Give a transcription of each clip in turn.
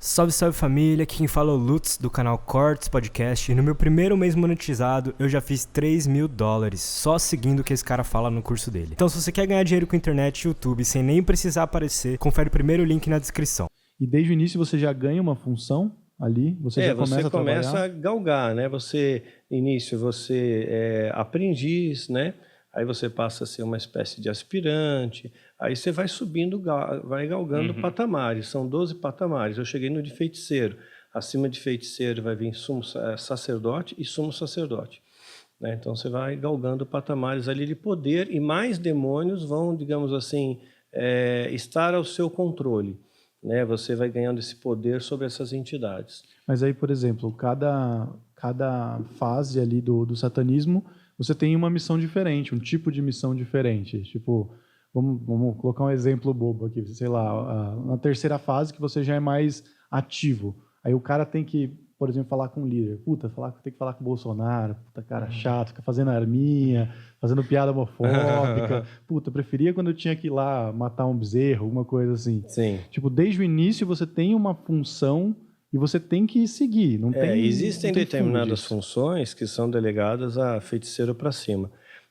Salve, salve família, aqui quem fala é o Lutz do canal Cortes Podcast e no meu primeiro mês monetizado eu já fiz $3.000 só seguindo o que esse cara fala no curso dele. Então se você quer ganhar dinheiro com internet e YouTube sem nem precisar aparecer, confere o primeiro link na descrição. E desde o início você já ganha uma função ali? Você já começa a trabalhar? Você começa a galgar, né? Você é aprendiz, né? Aí você passa a ser uma espécie de aspirante, aí você vai subindo, vai galgando patamares, são 12 patamares. Eu cheguei no de feiticeiro, acima de feiticeiro vai vir sumo sacerdote e sumo sacerdote. Né? Então você vai galgando patamares ali de poder e mais demônios vão, digamos assim, estar ao seu controle. Né? Você vai ganhando esse poder sobre essas entidades. Mas aí, por exemplo, cada fase ali do satanismo, você tem uma missão diferente, um tipo de missão diferente. Tipo, vamos colocar um exemplo bobo aqui, sei lá, na terceira fase que você já é mais ativo. Aí o cara tem que, por exemplo, falar com o líder. Puta, tem que falar com o Bolsonaro, puta cara chato, fica fazendo arminha, fazendo piada homofóbica. Puta, preferia quando eu tinha que ir lá matar um bezerro, alguma coisa assim. Sim. Tipo, desde o início você tem uma função e você tem que seguir. Existem determinadas funções que são delegadas a feiticeiro para cima,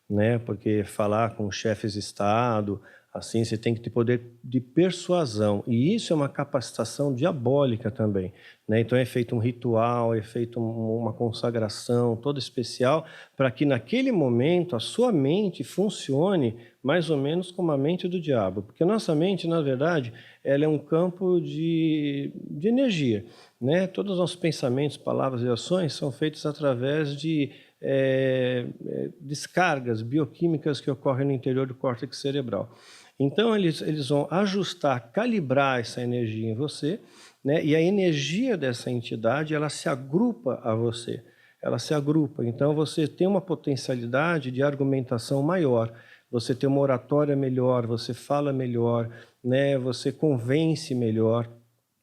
né? Porque falar com chefes de Estado, assim, você tem que ter poder de persuasão. E isso é uma capacitação diabólica também, né? Então é feito um ritual, é feito uma consagração toda especial para que naquele momento a sua mente funcione mais ou menos como a mente do diabo. Porque a nossa mente, na verdade, ela é um campo de energia, né? Todos os nossos pensamentos, palavras e ações são feitos através de descargas bioquímicas que ocorrem no interior do córtex cerebral. Então, eles vão ajustar, calibrar essa energia em você, né? E a energia dessa entidade, ela se agrupa a você. Ela se agrupa. Então, você tem uma potencialidade de argumentação maior. Você tem uma oratória melhor, você fala melhor, né? Você convence melhor.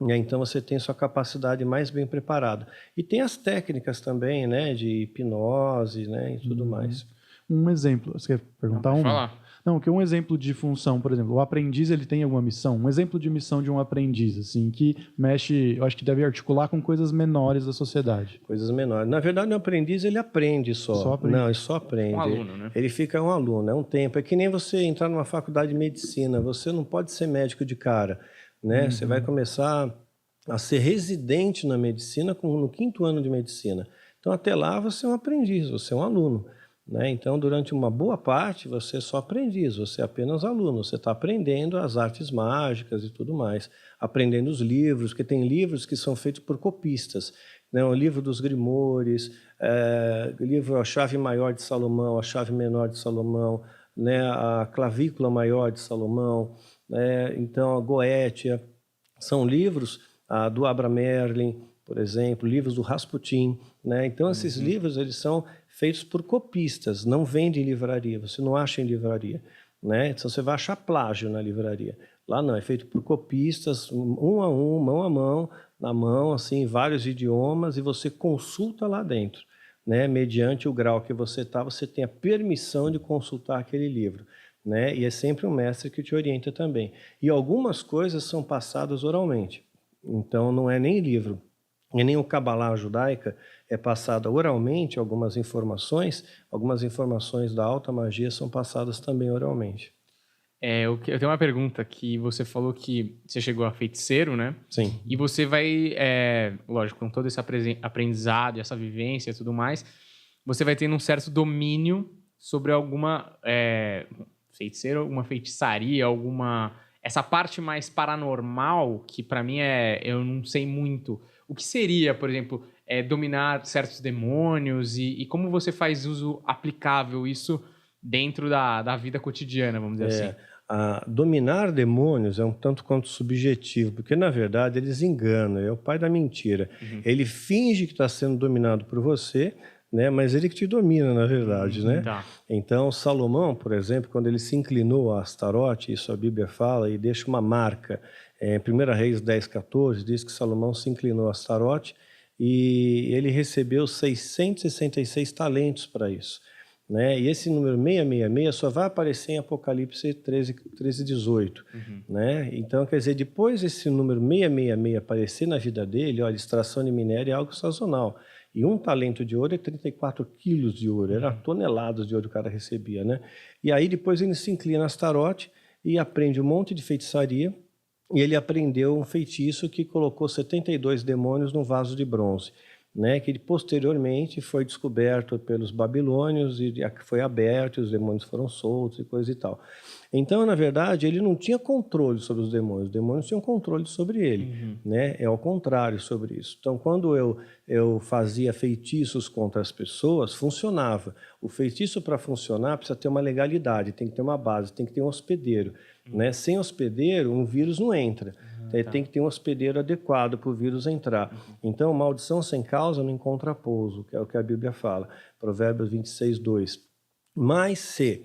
Então, você tem sua capacidade mais bem preparada. E tem as técnicas também, né? De hipnose, né? E tudo mais. Um exemplo. Você quer perguntar uma? Falar. Não, que um exemplo de função, por exemplo, o aprendiz ele tem alguma missão? Um exemplo de missão de um aprendiz, assim, que mexe, eu acho que deve articular com coisas menores da sociedade. Coisas menores. Na verdade, o aprendiz, ele aprende só. Só aprende. Não, ele só aprende. Um aluno, né? Ele fica um aluno, é um tempo. É que nem você entrar numa faculdade de medicina. Você não pode ser médico de cara, né? Você vai começar a ser residente na medicina no 5º ano de medicina. Então, até lá, você é um aprendiz, você é um aluno. Né? Então, durante uma boa parte, você é só aprendiz, você é apenas aluno, você está aprendendo as artes mágicas e tudo mais, aprendendo os livros, porque tem livros que são feitos por copistas, né? O livro dos Grimores, o livro A Chave Maior de Salomão, A Chave Menor de Salomão, né? A Clavícula Maior de Salomão, né? Então a Goétia, são livros do Abraham Merlin, por exemplo, livros do Rasputin, né? Então esses livros eles são feitos por copistas, não vende em livraria, você não acha em livraria, né? Então você vai achar plágio na livraria. Lá não, é feito por copistas, um a um, mão a mão, na mão, assim, vários idiomas, e você consulta lá dentro, né? Mediante o grau que você está, você tem a permissão de consultar aquele livro, né? E é sempre um mestre que te orienta também. E algumas coisas são passadas oralmente, então não é nem livro. E nem o Cabalá judaica é passada oralmente algumas informações da alta magia são passadas também oralmente. Eu tenho uma pergunta que você falou que você chegou a feiticeiro, né? Sim. E você vai, lógico, com todo esse aprendizado, essa vivência e tudo mais, você vai tendo um certo domínio sobre alguma feiticeiro, alguma feitiçaria, essa parte mais paranormal que para mim eu não sei muito. O que seria, por exemplo, dominar certos demônios e como você faz uso aplicável isso dentro da vida cotidiana, vamos dizer assim? Dominar demônios é um tanto quanto subjetivo, porque na verdade eles enganam, é o pai da mentira. Ele finge que está sendo dominado por você, né, mas ele que te domina, na verdade, né? Tá. Então, Salomão, por exemplo, quando ele se inclinou a Astarote, isso a Bíblia fala e deixa uma marca. Em 1 Reis 10:14, diz que Salomão se inclinou a Astarote e ele recebeu 666 talentos para isso. né? E esse número 666 só vai aparecer em Apocalipse 13:18, né? Então, quer dizer, depois esse número 666 aparecer na vida dele, olha, extração de minério é algo sazonal. E 1 talento de ouro é 34 quilos de ouro, era toneladas de ouro que o cara recebia, né? E aí depois ele se inclina a Astarote e aprende um monte de feitiçaria, e ele aprendeu um feitiço que colocou 72 demônios num vaso de bronze, né, que posteriormente foi descoberto pelos babilônios e foi aberto, e os demônios foram soltos e coisa e tal. Então, na verdade, ele não tinha controle sobre os demônios tinham controle sobre ele, né? É ao contrário sobre isso. Então, quando eu fazia feitiços contra as pessoas, funcionava. O feitiço, para funcionar, precisa ter uma legalidade, tem que ter uma base, tem que ter um hospedeiro, né? Sem hospedeiro, um vírus não entra. Tem que ter um hospedeiro adequado para o vírus entrar. Então, maldição sem causa não encontra pouso, que é o que a Bíblia fala. Provérbios 26:2. Mas se...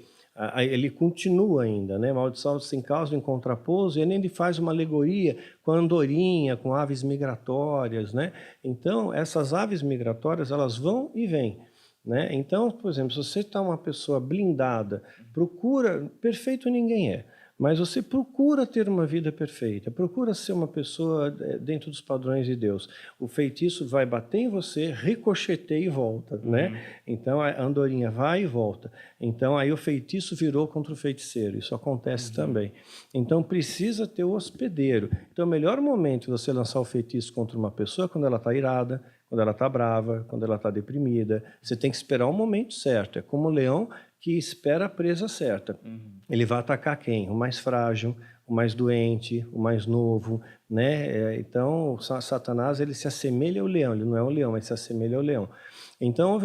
ele continua ainda, né? Maldição sem causa não encontra pouso, e ele faz uma alegoria com a andorinha, com aves migratórias, né? Então, essas aves migratórias, elas vão e vêm, né? Então, por exemplo, se você está uma pessoa blindada, procura... Perfeito ninguém é. Mas você procura ter uma vida perfeita, procura ser uma pessoa dentro dos padrões de Deus. O feitiço vai bater em você, ricocheteia e volta, né? Então, a andorinha vai e volta. Então, aí o feitiço virou contra o feiticeiro. Isso acontece também. Então, precisa ter o hospedeiro. Então, o melhor momento de você lançar o feitiço contra uma pessoa é quando ela está irada, quando ela está brava, quando ela está deprimida. Você tem que esperar o momento certo. É como o leão que espera a presa certa. Ele vai atacar quem? O mais frágil, o mais doente, o mais novo, né? Então, Satanás, ele se assemelha ao leão. Ele não é um leão, mas se assemelha ao leão. Então,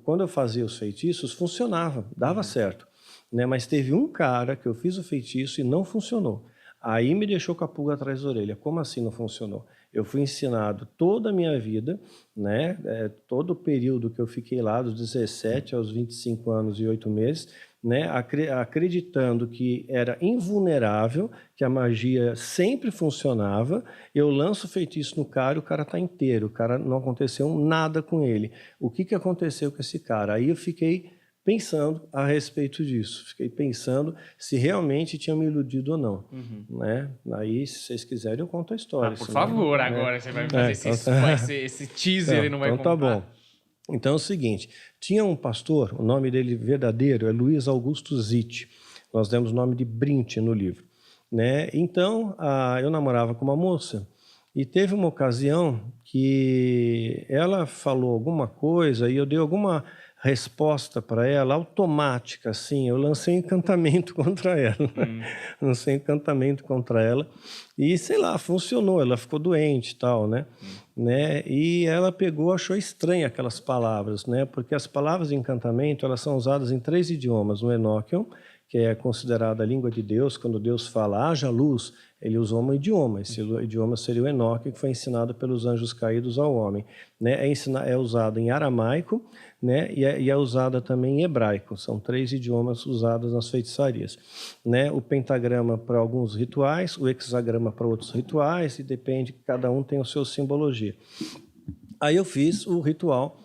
quando eu fazia os feitiços, funcionava, dava certo, né? Mas teve um cara que eu fiz o feitiço e não funcionou. Aí me deixou com a pulga atrás da orelha. Como assim não funcionou? Eu fui ensinado toda a minha vida, né, todo o período que eu fiquei lá, dos 17 aos 25 anos e 8 meses, né, acreditando que era invulnerável, que a magia sempre funcionava. Eu lanço o feitiço no cara, o cara está inteiro, o cara não aconteceu nada com ele. O que aconteceu com esse cara? Aí eu fiquei pensando a respeito disso. Fiquei pensando se realmente tinha me iludido ou não, né? Aí, se vocês quiserem, eu conto a história. Por favor, agora você vai fazer esse teaser e não vai contar. Então tá bom. Então é o seguinte, tinha um pastor, o nome dele verdadeiro é Luiz Augusto Zitt. Nós demos o nome de Brint no livro, né? Então, eu namorava com uma moça e teve uma ocasião que ela falou alguma coisa e eu dei alguma resposta para ela automática, assim, eu lancei encantamento contra ela, lancei encantamento contra ela e, sei lá, funcionou, ela ficou doente e tal, né? E ela achou estranha aquelas palavras, né? Porque as palavras de encantamento, elas são usadas em 3 idiomas, no Enochian, que é considerada a língua de Deus, quando Deus fala, haja luz, ele usou um idioma, esse idioma seria o Enoque, que foi ensinado pelos anjos caídos ao homem, né? É usado em aramaico, né? E é usada também em hebraico, são 3 idiomas usados nas feitiçarias, né? O pentagrama para alguns rituais, o hexagrama para outros rituais, e depende, cada um tem a sua simbologia. Aí eu fiz o ritual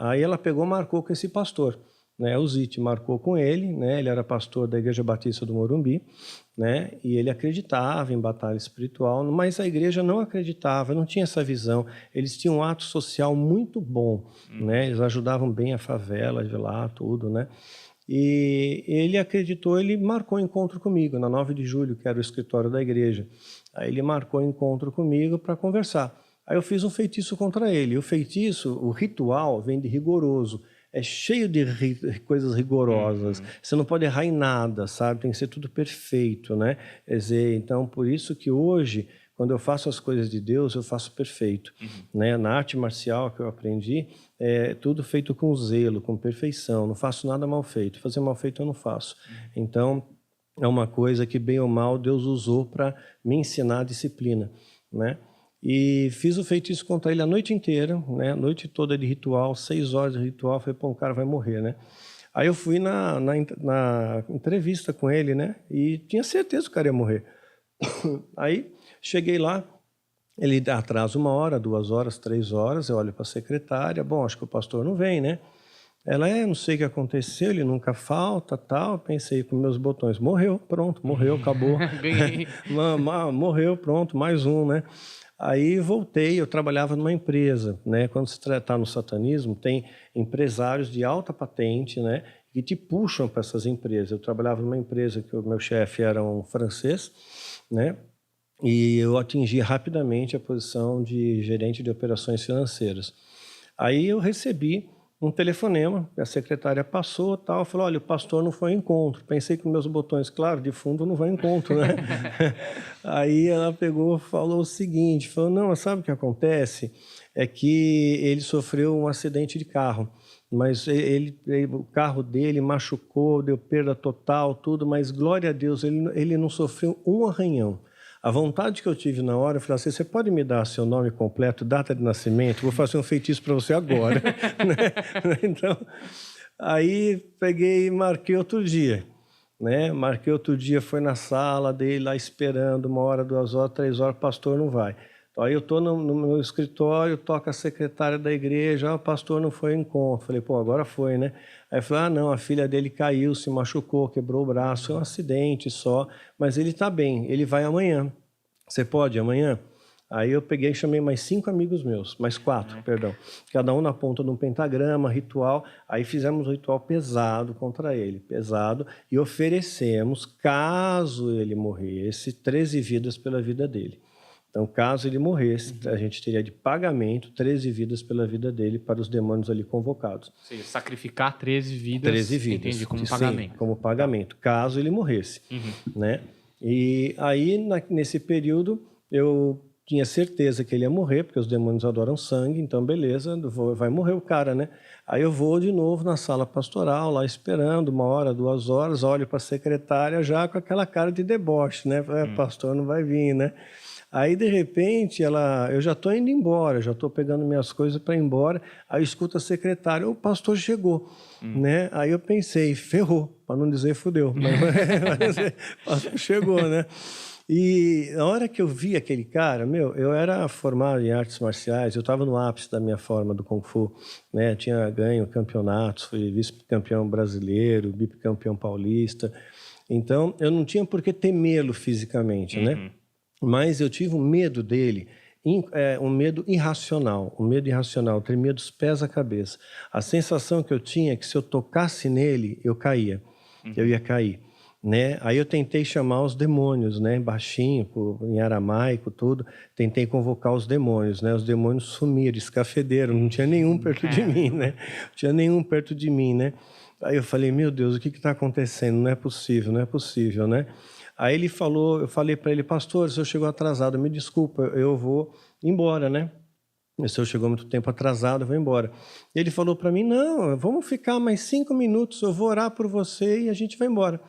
aí ela marcou com esse pastor, né? O Zitt marcou com ele, né? Ele era pastor da Igreja Batista do Morumbi, né? E ele acreditava em batalha espiritual, mas a igreja não acreditava, não tinha essa visão. Eles tinham um ato social muito bom, né? Eles ajudavam bem a favela de lá, tudo, né? E ele acreditou, ele marcou encontro comigo na 9 de julho, que era o escritório da igreja. Aí ele marcou encontro comigo para conversar. Aí eu fiz um feitiço contra ele. O feitiço, o ritual, vem de rigoroso. É cheio de coisas rigorosas. Você não pode errar em nada, sabe? Tem que ser tudo perfeito, né? Quer dizer, então, por isso que hoje, quando eu faço as coisas de Deus, eu faço perfeito, né? Na arte marcial que eu aprendi, é tudo feito com zelo, com perfeição. Não faço nada mal feito. Fazer mal feito eu não faço. Então, é uma coisa que, bem ou mal, Deus usou para me ensinar a disciplina, né? E fiz o feitiço contra ele a noite inteira, né? A noite toda de ritual, 6 horas de ritual. Falei, pô, o cara vai morrer, né? Aí eu fui na entrevista com ele, né? E tinha certeza que o cara ia morrer. Aí cheguei lá, ele atrasa 1 hora, 2 horas, 3 horas. Eu olho para a secretária, bom, acho que o pastor não vem, né? Ela, não sei o que aconteceu, ele nunca falta, tal. Pensei com meus botões, morreu, pronto, morreu, acabou. Ganhei. Morreu, pronto, mais um, né? Aí voltei, eu trabalhava numa empresa, né? Quando se está no satanismo, tem empresários de alta patente, né? Que te puxam para essas empresas. Eu trabalhava numa empresa que o meu chefe era um francês, né? E eu atingi rapidamente a posição de gerente de operações financeiras. Aí eu recebi um telefonema, a secretária passou, tal, falou, olha, o pastor não foi ao encontro. Pensei que meus botões, claro, de fundo não vai ao encontro, né? Aí ela pegou, falou o seguinte, falou, não, sabe o que acontece? É que ele sofreu um acidente de carro, mas o carro dele machucou, deu perda total, tudo, mas glória a Deus, ele não sofreu um arranhão. A vontade que eu tive na hora, eu falei assim, você pode me dar seu nome completo, data de nascimento? Vou fazer um feitiço para você agora. Né? Então, aí peguei e marquei outro dia. Né? Marquei outro dia, foi na sala dele lá esperando, 1 hora, 2 horas, 3 horas, o pastor não vai. Então, aí eu estou no meu escritório, toca a secretária da igreja, o pastor não foi ao encontro. Falei, pô, agora foi, né? Aí eu falei, não, a filha dele caiu, se machucou, quebrou o braço, foi um acidente só, mas ele está bem, ele vai amanhã. Você pode amanhã? Aí eu peguei e chamei mais 5 amigos meus, mais 4, perdão. Cada um na ponta de um pentagrama, ritual. Aí fizemos um ritual pesado contra ele, pesado, e oferecemos, caso ele morresse, 13 vidas pela vida dele. Então, caso ele morresse, a gente teria de pagamento 13 vidas pela vida dele para os demônios ali convocados. Ou seja, sacrificar 13 vidas. 13 vidas. Entendi, como pagamento. Sim, como pagamento, caso ele morresse. Né? E aí, nesse período, eu tinha certeza que ele ia morrer, porque os demônios adoram sangue, então beleza, vai morrer o cara, né? Aí eu vou de novo na sala pastoral, lá esperando, 1 hora, 2 horas, olho para a secretária já com aquela cara de deboche, né? Pastor não vai vir, né? Aí, de repente, eu já estou indo embora, já estou pegando minhas coisas para ir embora, aí escuta a secretária, o pastor chegou, né? Aí eu pensei, ferrou, para não dizer fudeu, mas o pastor chegou, né? E na hora que eu vi aquele cara, eu era formado em artes marciais, eu estava no ápice da minha forma do Kung Fu, né? Tinha ganho campeonatos, fui vice-campeão brasileiro, bicampeão paulista, então eu não tinha por que temê-lo fisicamente, né? Mas eu tive um medo dele, um medo irracional, tremia dos pés à cabeça. A sensação que eu tinha é que se eu tocasse nele, eu caía, eu ia cair. Né? Aí eu tentei chamar os demônios, né? Baixinho, em aramaico, tudo. Tentei convocar os demônios, né? Os demônios sumiram, escafederam, não tinha nenhum perto de mim, né? Não tinha nenhum perto de mim, né? Aí eu falei, meu Deus, o que está acontecendo? Não é possível, né? Aí ele falou, eu falei para ele, pastor, o senhor chegou atrasado, me desculpa, eu vou embora, né? O senhor chegou muito tempo atrasado, eu vou embora. E ele falou para mim, não, vamos ficar mais 5 minutos, eu vou orar por você e a gente vai embora.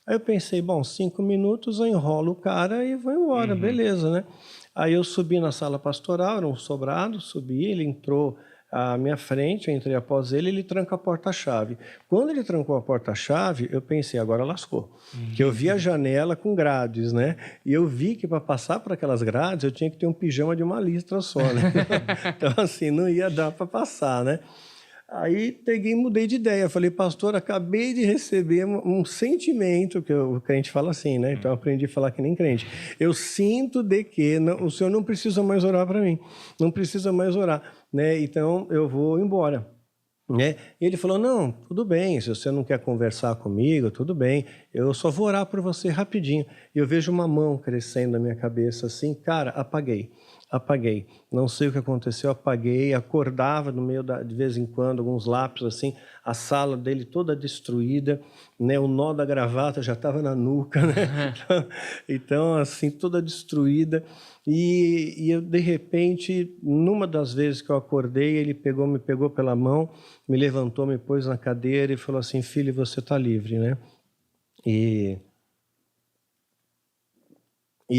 Aí eu pensei, bom, 5 minutos eu enrolo o cara e vou embora, beleza, né? Aí eu subi na sala pastoral, era um sobrado, subi, ele entrou à minha frente, eu entrei após ele, ele tranca a porta-chave. Quando ele trancou a porta-chave, eu pensei, agora lascou. Que eu vi a janela com grades, né? E eu vi que para passar por aquelas grades, eu tinha que ter um pijama de 1 listra só, né? Então, assim, não ia dar para passar, né? Aí peguei e mudei de ideia. Falei, pastor, acabei de receber um sentimento, que o crente fala assim, né? Então eu aprendi a falar que nem crente. Eu sinto de que o senhor não precisa mais orar para mim. Não precisa mais orar, né? Então eu vou embora. Né? E ele falou, não, tudo bem, se você não quer conversar comigo, tudo bem, eu só vou orar por você rapidinho. E eu vejo uma mão crescendo na minha cabeça assim, cara, apaguei. Não sei o que aconteceu, apaguei, acordava no meio de vez em quando, alguns lapsos assim, a sala dele toda destruída, né? O nó da gravata já estava na nuca, né? Então, assim, toda destruída. E eu, de repente, numa das vezes que eu acordei, ele me pegou pela mão, me levantou, me pôs na cadeira e falou assim, filho, você está livre, né? E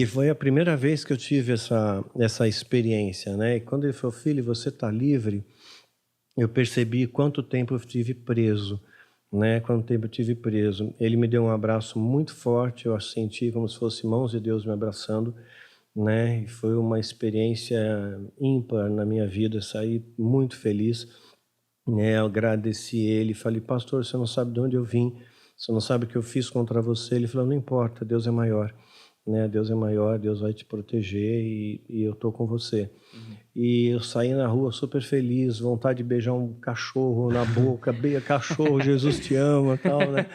foi a primeira vez que eu tive essa experiência, né? E quando ele falou, filho, você está livre, eu percebi quanto tempo eu estive preso, né? Quanto tempo eu estive preso. Ele me deu um abraço muito forte, eu senti como se fosse mãos de Deus me abraçando, né? E foi uma experiência ímpar na minha vida, saí muito feliz. né? Eu agradeci ele, falei, pastor, você não sabe de onde eu vim, você não sabe o que eu fiz contra você. Ele falou, não importa, Deus é maior, né? Deus é maior, Deus vai te proteger e eu tô com você. E eu saí na rua super feliz, vontade de beijar um cachorro na boca, beija cachorro, Jesus te ama, tal, né?